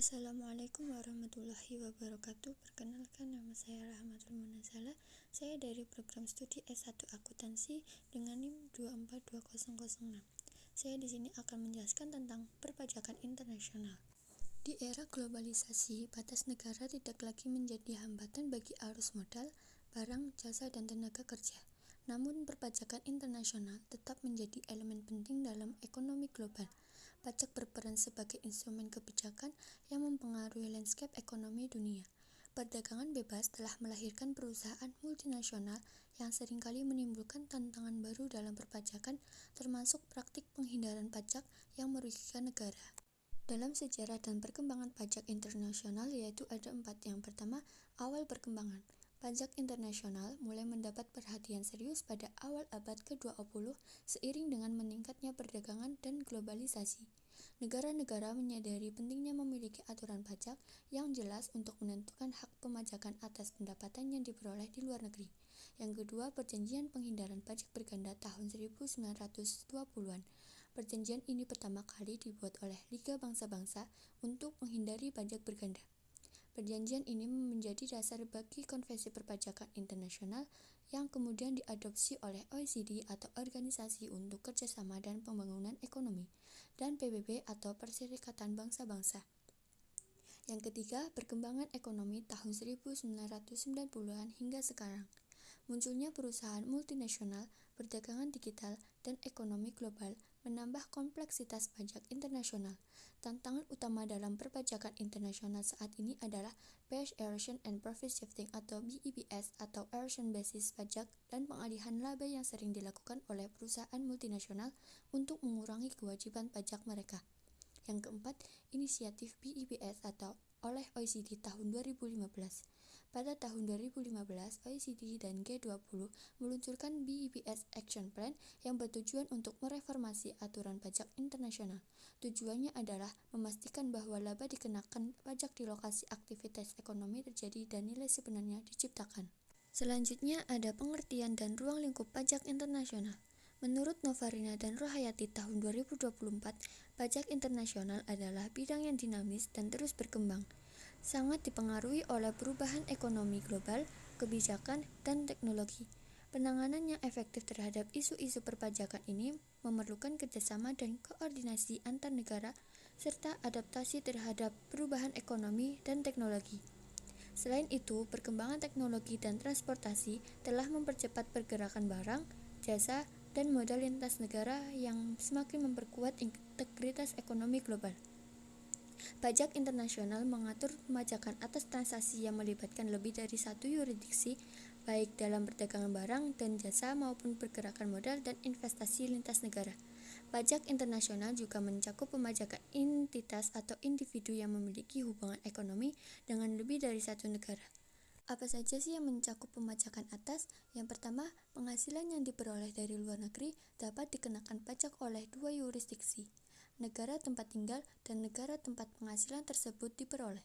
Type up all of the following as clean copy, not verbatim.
Assalamualaikum warahmatullahi wabarakatuh. Perkenalkan, nama saya Rahmatul Munazala. Saya dari program studi S1 Akuntansi dengan NIM 242006. Saya di sini akan menjelaskan tentang perpajakan internasional. Di era globalisasi, batas negara tidak lagi menjadi hambatan bagi arus modal, barang, jasa, dan tenaga kerja. Namun, perpajakan internasional tetap menjadi elemen penting dalam ekonomi global. Pajak berperan sebagai instrumen kebijakan yang mempengaruhi landscape ekonomi dunia. Perdagangan bebas telah melahirkan perusahaan multinasional yang seringkali menimbulkan tantangan baru dalam perpajakan, termasuk praktik penghindaran pajak yang merugikan negara. Dalam sejarah dan perkembangan pajak internasional yaitu ada 4. Yang pertama, awal perkembangan. Pajak internasional mulai mendapat perhatian serius pada awal abad ke-20 seiring dengan meningkatnya perdagangan dan globalisasi. Negara-negara menyadari pentingnya memiliki aturan pajak yang jelas untuk menentukan hak pemajakan atas pendapatan yang diperoleh di luar negeri. Yang kedua, Perjanjian Penghindaran Pajak Berganda tahun 1920-an. Perjanjian ini pertama kali dibuat oleh Liga Bangsa-Bangsa untuk menghindari pajak berganda. Perjanjian ini menjadi dasar bagi Konvensi Perpajakan Internasional yang kemudian diadopsi oleh OECD atau Organisasi untuk Kerjasama dan Pembangunan Ekonomi, dan PBB atau Perserikatan Bangsa-Bangsa. Yang ketiga, perkembangan ekonomi tahun 1990-an hingga sekarang. Munculnya perusahaan multinasional, perdagangan digital, dan ekonomi global menambah kompleksitas pajak internasional. Tantangan utama dalam perpajakan internasional saat ini adalah Base Erosion and Profit Shifting atau BEPS atau Erosion Basis Pajak dan pengalihan laba yang sering dilakukan oleh perusahaan multinasional untuk mengurangi kewajiban pajak mereka. Yang keempat, inisiatif BEPS atau oleh OECD tahun 2015. Pada tahun 2015, OECD dan G20 meluncurkan BEPS Action Plan yang bertujuan untuk mereformasi aturan pajak internasional. Tujuannya adalah memastikan bahwa laba dikenakan pajak di lokasi aktivitas ekonomi terjadi dan nilai sebenarnya diciptakan. Selanjutnya ada pengertian dan ruang lingkup pajak internasional. Menurut Novarina dan Rohayati tahun 2024, pajak internasional adalah bidang yang dinamis dan terus berkembang. Sangat dipengaruhi oleh perubahan ekonomi global, kebijakan, dan teknologi. Penanganan yang efektif terhadap isu-isu perpajakan ini memerlukan kerjasama dan koordinasi antar negara, serta adaptasi terhadap perubahan ekonomi dan teknologi. Selain itu, perkembangan teknologi dan transportasi telah mempercepat pergerakan barang, jasa, dan modal lintas negara yang semakin memperkuat integritas ekonomi global. Pajak internasional mengatur pemajakan atas transaksi yang melibatkan lebih dari satu yurisdiksi, baik dalam perdagangan barang dan jasa maupun pergerakan modal dan investasi lintas negara. Pajak internasional juga mencakup pemajakan entitas atau individu yang memiliki hubungan ekonomi dengan lebih dari satu negara. Apa saja sih yang mencakup pemajakan atas? Yang pertama, penghasilan yang diperoleh dari luar negeri dapat dikenakan pajak oleh dua yurisdiksi, negara tempat tinggal dan negara tempat penghasilan tersebut diperoleh.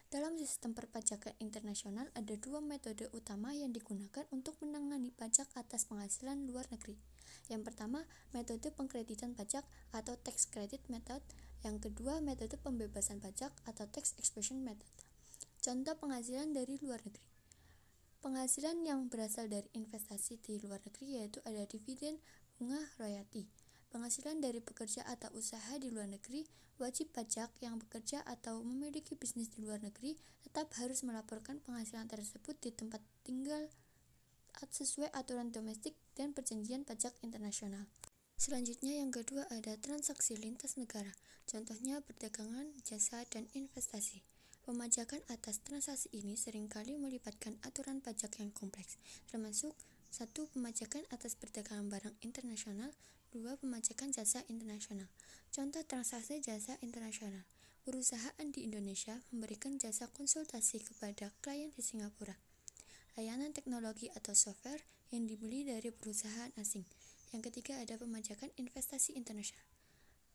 Dalam sistem perpajakan internasional ada dua metode utama yang digunakan untuk menangani pajak atas penghasilan luar negeri. Yang pertama, metode pengkreditan pajak atau tax credit method. Yang kedua, metode pembebasan pajak atau tax exemption method. Contoh penghasilan dari luar negeri. Penghasilan yang berasal dari investasi di luar negeri yaitu ada dividen, bunga, royalti. Penghasilan dari pekerja atau usaha di luar negeri, wajib pajak yang bekerja atau memiliki bisnis di luar negeri tetap harus melaporkan penghasilan tersebut di tempat tinggal sesuai aturan domestik dan perjanjian pajak internasional. Selanjutnya yang kedua ada transaksi lintas negara, contohnya perdagangan, jasa, dan investasi. Pemajakan atas transaksi ini seringkali melibatkan aturan pajak yang kompleks, termasuk 1. Pemajakan atas perdagangan barang internasional, 2. Pemajakan jasa internasional. Contoh transaksi jasa internasional. Perusahaan di Indonesia memberikan jasa konsultasi kepada klien di Singapura. Layanan teknologi atau software yang dibeli dari perusahaan asing. Yang ketiga ada pemajakan investasi internasional.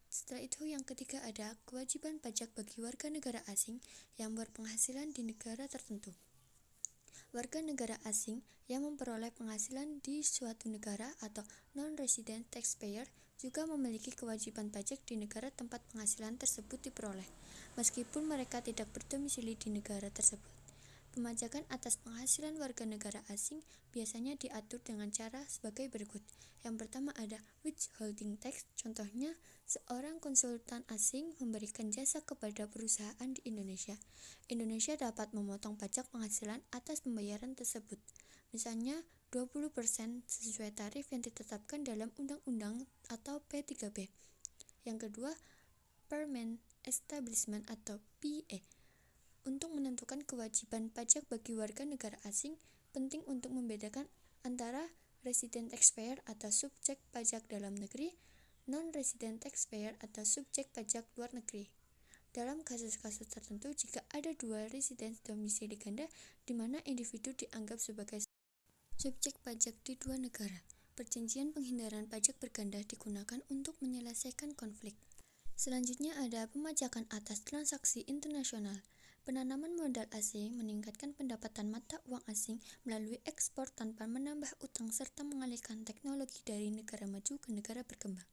Setelah itu yang ketiga ada kewajiban pajak bagi warga negara asing yang berpenghasilan di negara tertentu. Warga negara asing yang memperoleh penghasilan di suatu negara atau non-resident taxpayer juga memiliki kewajiban pajak di negara tempat penghasilan tersebut diperoleh, meskipun mereka tidak berdomisili di negara tersebut. Pemajakan atas penghasilan warga negara asing biasanya diatur dengan cara sebagai berikut. Yang pertama ada withholding tax. Contohnya, seorang konsultan asing memberikan jasa kepada perusahaan di Indonesia. Indonesia dapat memotong pajak penghasilan atas pembayaran tersebut. Misalnya 20% sesuai tarif yang ditetapkan dalam undang-undang atau P3B. Yang kedua, Permanent Establishment atau PE. Untuk menentukan kewajiban pajak bagi warga negara asing, penting untuk membedakan antara resident taxpayer atau subjek pajak dalam negeri, non-resident taxpayer atau subjek pajak luar negeri. Dalam kasus-kasus tertentu, jika ada dua resident domisili ganda, di mana individu dianggap sebagai subjek pajak di dua negara, perjanjian penghindaran pajak berganda digunakan untuk menyelesaikan konflik. Selanjutnya ada pemajakan atas transaksi internasional. Penanaman modal asing meningkatkan pendapatan mata uang asing melalui ekspor tanpa menambah utang serta mengalihkan teknologi dari negara maju ke negara berkembang.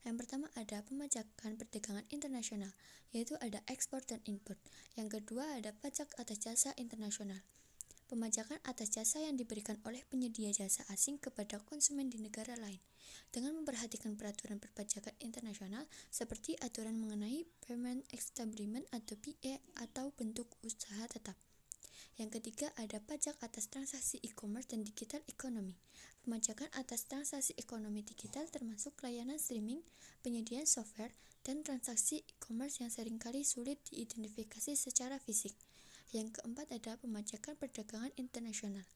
Yang pertama ada pemajakan perdagangan internasional, yaitu ada ekspor dan impor. Yang kedua ada pajak atas jasa internasional. Pemajakan atas jasa yang diberikan oleh penyedia jasa asing kepada konsumen di negara lain, dengan memperhatikan peraturan perpajakan internasional seperti aturan mengenai Permanent Establishment atau PE atau bentuk usaha tetap. Yang ketiga ada pajak atas transaksi e-commerce dan digital economy. Pemajakan atas transaksi ekonomi digital termasuk layanan streaming, penyediaan software, dan transaksi e-commerce yang seringkali sulit diidentifikasi secara fisik. Yang keempat ada pemajakan perdagangan internasional.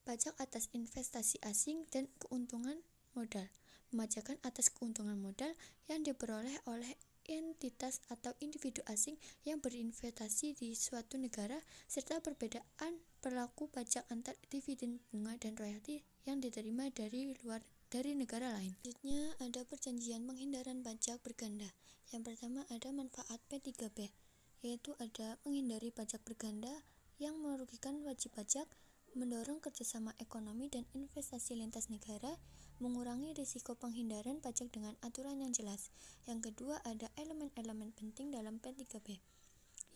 Pajak atas investasi asing dan keuntungan modal. Pemajakan atas keuntungan modal yang diperoleh oleh entitas atau individu asing yang berinvestasi di suatu negara, serta perbedaan perilaku pajak antar dividen, bunga, dan royalti yang diterima dari negara lain. Selanjutnya ada perjanjian penghindaran pajak berganda. Yang pertama ada manfaat P3B, yaitu ada menghindari pajak berganda yang merugikan wajib pajak, mendorong kerjasama ekonomi dan investasi lintas negara, mengurangi risiko penghindaran pajak dengan aturan yang jelas. Yang kedua ada elemen-elemen penting dalam P3B,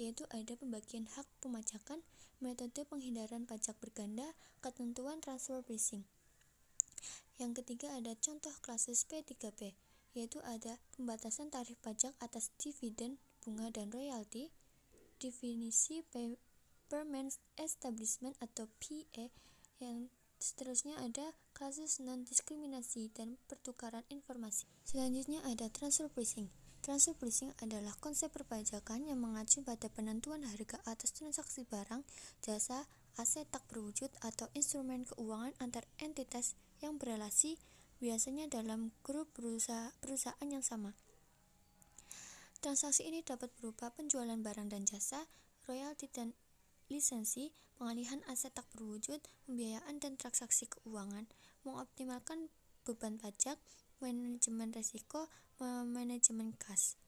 yaitu ada pembagian hak pemajakan, metode penghindaran pajak berganda, ketentuan transfer pricing. Yang ketiga ada contoh kasus P3B, yaitu ada pembatasan tarif pajak atas dividen, bunga, dan royalti, definisi Permanent Establishment atau PE. Yang seterusnya ada kasus non-diskriminasi dan pertukaran informasi. Selanjutnya ada transfer pricing. Transfer pricing adalah konsep perpajakan yang mengacu pada penentuan harga atas transaksi barang, jasa, aset tak berwujud, atau instrumen keuangan antar entitas yang berelasi, biasanya dalam grup perusahaan yang sama. Transaksi ini dapat berupa penjualan barang dan jasa, royalti dan lisensi, pengalihan aset tak berwujud, pembiayaan dan transaksi keuangan, mengoptimalkan beban pajak, manajemen risiko, manajemen kas.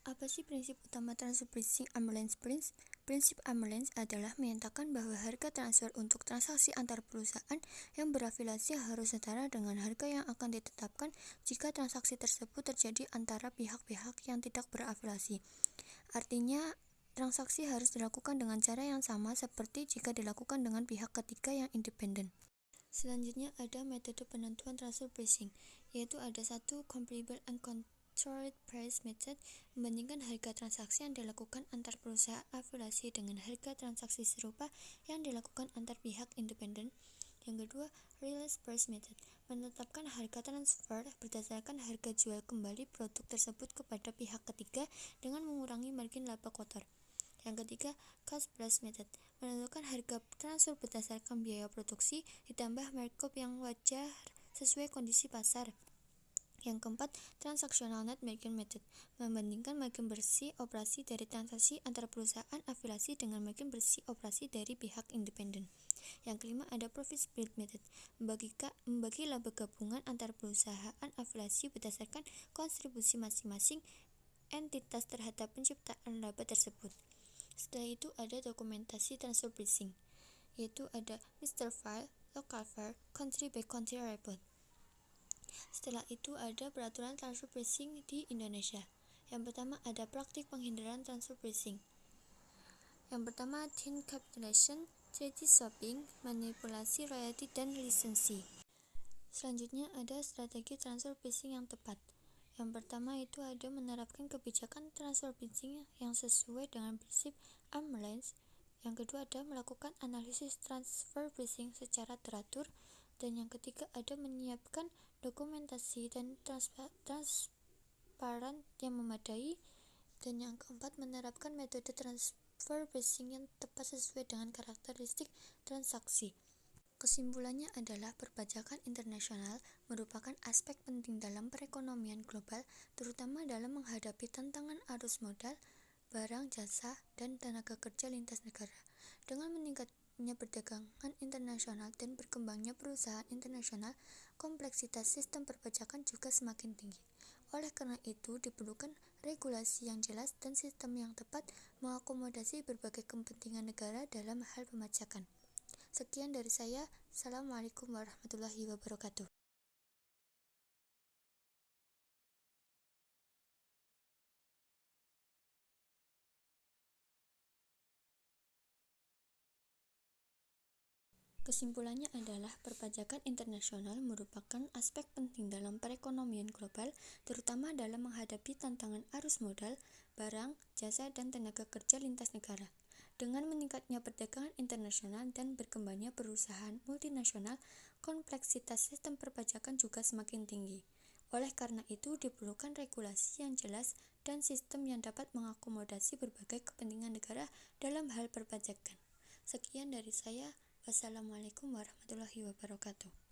Apa sih prinsip utama transfer pricing Amberlance Prince? Prinsip Amberlance adalah menyatakan bahwa harga transfer untuk transaksi antar perusahaan yang berafiliasi harus setara dengan harga yang akan ditetapkan jika transaksi tersebut terjadi antara pihak-pihak yang tidak berafiliasi. Artinya, transaksi harus dilakukan dengan cara yang sama seperti jika dilakukan dengan pihak ketiga yang independen. Selanjutnya ada metode penentuan transfer pricing, yaitu ada satu comparable and controlled price method, membandingkan harga transaksi yang dilakukan antar perusahaan afiliasi dengan harga transaksi serupa yang dilakukan antar pihak independen. Yang kedua, realized price method, menetapkan harga transfer berdasarkan harga jual kembali produk tersebut kepada pihak ketiga dengan mengurangi margin laba kotor. Yang ketiga, cost plus method, menentukan harga transfer berdasarkan biaya produksi ditambah markup yang wajar sesuai kondisi pasar. Yang keempat, transactional net margin method, membandingkan margin bersih operasi dari transaksi antara perusahaan afiliasi dengan margin bersih operasi dari pihak independen. Yang kelima ada profit split method, membagi laba gabungan antar perusahaan afiliasi berdasarkan kontribusi masing-masing entitas terhadap penciptaan laba tersebut. Setelah itu ada dokumentasi transfer pricing, yaitu ada Mr. File, Local File, Country by Country Report. Setelah itu ada peraturan transfer pricing di Indonesia. Yang pertama ada praktik penghindaran transfer pricing. Yang pertama thin capitulation, treaty shopping, manipulasi royalti dan lisensi. Selanjutnya ada strategi transfer pricing yang tepat. Yang pertama itu ada menerapkan kebijakan transfer pricing yang sesuai dengan prinsip arm's length. Yang kedua ada melakukan analisis transfer pricing secara teratur. Dan yang ketiga ada menyiapkan dokumentasi dan transparan yang memadai. Dan yang keempat menerapkan metode transfer pricing yang tepat sesuai dengan karakteristik transaksi. Kesimpulannya adalah perpajakan internasional merupakan aspek penting dalam perekonomian global, terutama dalam menghadapi tantangan arus modal, barang, jasa, dan tenaga kerja lintas negara. Dengan meningkatnya perdagangan internasional dan berkembangnya perusahaan internasional, kompleksitas sistem perpajakan juga semakin tinggi. Oleh karena itu, diperlukan regulasi yang jelas dan sistem yang tepat mengakomodasi berbagai kepentingan negara dalam hal pemajakan. Sekian dari saya. Assalamualaikum warahmatullahi wabarakatuh. Kesimpulannya adalah perpajakan internasional merupakan aspek penting dalam perekonomian global, terutama dalam menghadapi tantangan arus modal, barang, jasa, dan tenaga kerja lintas negara. Dengan meningkatnya perdagangan internasional dan berkembangnya perusahaan multinasional, kompleksitas sistem perpajakan juga semakin tinggi. Oleh karena itu, diperlukan regulasi yang jelas dan sistem yang dapat mengakomodasi berbagai kepentingan negara dalam hal perpajakan. Sekian dari saya. Wassalamualaikum warahmatullahi wabarakatuh.